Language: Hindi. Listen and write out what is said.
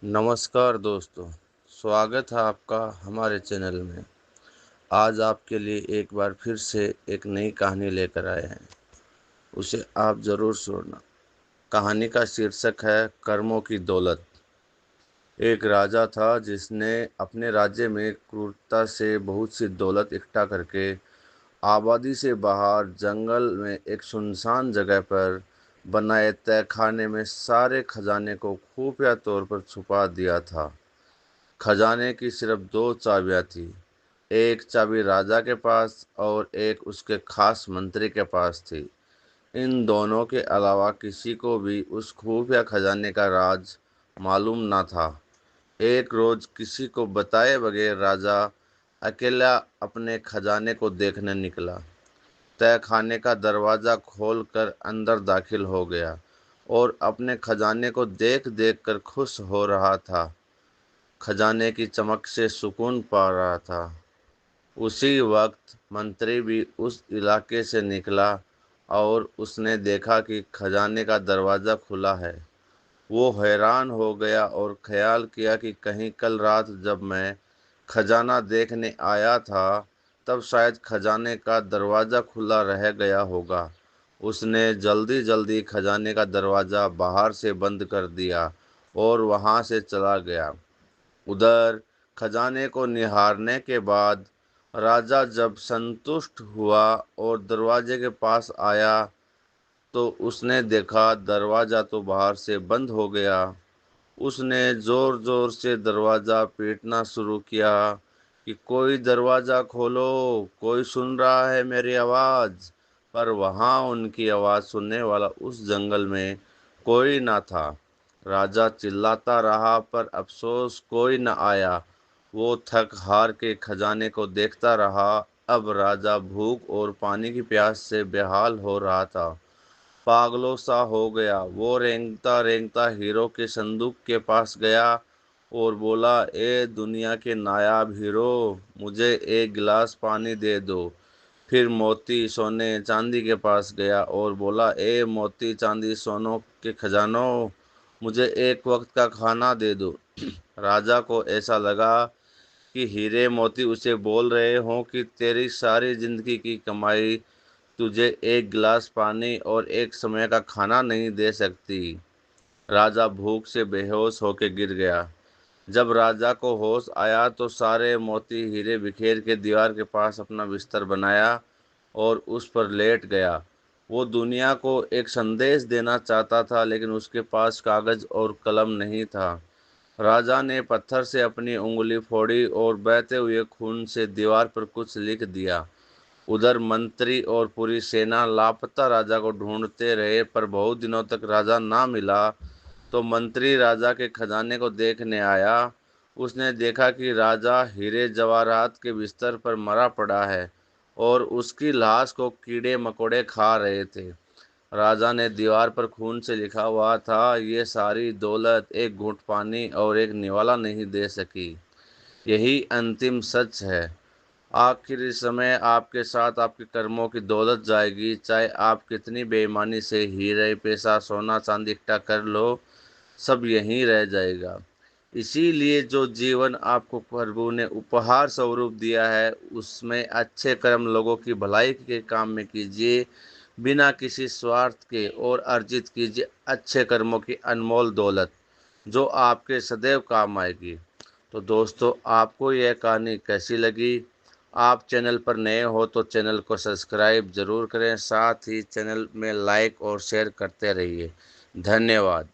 नमस्कार दोस्तों, स्वागत है आपका हमारे चैनल में। आज आपके लिए एक बार फिर से एक नई कहानी लेकर आए हैं। उसे आप ज़रूर सुनना। कहानी का शीर्षक है कर्मों की दौलत। एक राजा था जिसने अपने राज्य में क्रूरता से बहुत सी दौलत इकट्ठा करके आबादी से बाहर जंगल में एक सुनसान जगह पर बनाए तहखाने में सारे खजाने को खुफिया तौर पर छुपा दिया था। खजाने की सिर्फ दो चाबियां थीं। एक चाबी राजा के पास और एक उसके खास मंत्री के पास थी। इन दोनों के अलावा किसी को भी उस खुफिया खजाने का राज मालूम न था। एक रोज किसी को बताए बगैर राजा अकेला अपने खजाने को देखने निकला। तहखाने का दरवाज़ा खोलकर अंदर दाखिल हो गया और अपने खजाने को देख देख कर खुश हो रहा था। खजाने की चमक से सुकून पा रहा था। उसी वक्त मंत्री भी उस इलाके से निकला और उसने देखा कि खजाने का दरवाज़ा खुला है। वो हैरान हो गया और ख्याल किया कि कहीं कल रात जब मैं खजाना देखने आया था तब शायद खजाने का दरवाज़ा खुला रह गया होगा। उसने जल्दी जल्दी खजाने का दरवाज़ा बाहर से बंद कर दिया और वहाँ से चला गया। उधर खजाने को निहारने के बाद राजा जब संतुष्ट हुआ और दरवाजे के पास आया तो उसने देखा दरवाज़ा तो बाहर से बंद हो गया। उसने ज़ोर ज़ोर से दरवाज़ा पीटना शुरू किया कि कोई दरवाज़ा खोलो, कोई सुन रहा है मेरी आवाज़। पर वहाँ उनकी आवाज़ सुनने वाला उस जंगल में कोई न था। राजा चिल्लाता रहा पर अफसोस कोई न आया। वो थक हार के खजाने को देखता रहा। अब राजा भूख और पानी की प्यास से बेहाल हो रहा था। पागलों सा हो गया। वो रेंगता रेंगता हीरो के संदूक के पास गया और बोला, ए दुनिया के नायाब हीरो, मुझे एक गिलास पानी दे दो। फिर मोती सोने चांदी के पास गया और बोला, ए मोती चांदी सोनों के खजानों, मुझे एक वक्त का खाना दे दो। राजा को ऐसा लगा कि हीरे मोती उसे बोल रहे हों कि तेरी सारी जिंदगी की कमाई तुझे एक गिलास पानी और एक समय का खाना नहीं दे सकती। राजा भूख से बेहोश होकर गिर गया। जब राजा को होश आया तो सारे मोती हीरे बिखेर के दीवार के पास अपना बिस्तर बनाया और उस पर लेट गया। वो दुनिया को एक संदेश देना चाहता था लेकिन उसके पास कागज और कलम नहीं था। राजा ने पत्थर से अपनी उंगली फोड़ी और बहते हुए खून से दीवार पर कुछ लिख दिया। उधर मंत्री और पूरी सेना लापता राजा को ढूंढते रहे पर बहुत दिनों तक राजा ना मिला। तो मंत्री राजा के खजाने को देखने आया। उसने देखा कि राजा हीरे जवाहरात के बिस्तर पर मरा पड़ा है और उसकी लाश को कीड़े मकोड़े खा रहे थे। राजा ने दीवार पर खून से लिखा हुआ था, ये सारी दौलत एक घूंट पानी और एक निवाला नहीं दे सकी। यही अंतिम सच है। आखिरी समय आपके साथ आपके कर्मों की दौलत जाएगी। चाहे आप कितनी बेईमानी से हीरे पैसा सोना चांदी इकट्ठा कर लो, सब यहीं रह जाएगा। इसीलिए जो जीवन आपको प्रभु ने उपहार स्वरूप दिया है उसमें अच्छे कर्म लोगों की भलाई के काम में कीजिए, बिना किसी स्वार्थ के, और अर्जित कीजिए अच्छे कर्मों की अनमोल दौलत जो आपके सदैव काम आएगी। तो दोस्तों, आपको यह कहानी कैसी लगी? आप चैनल पर नए हो तो चैनल को सब्सक्राइब ज़रूर करें, साथ ही चैनल में लाइक और शेयर करते रहिए। धन्यवाद।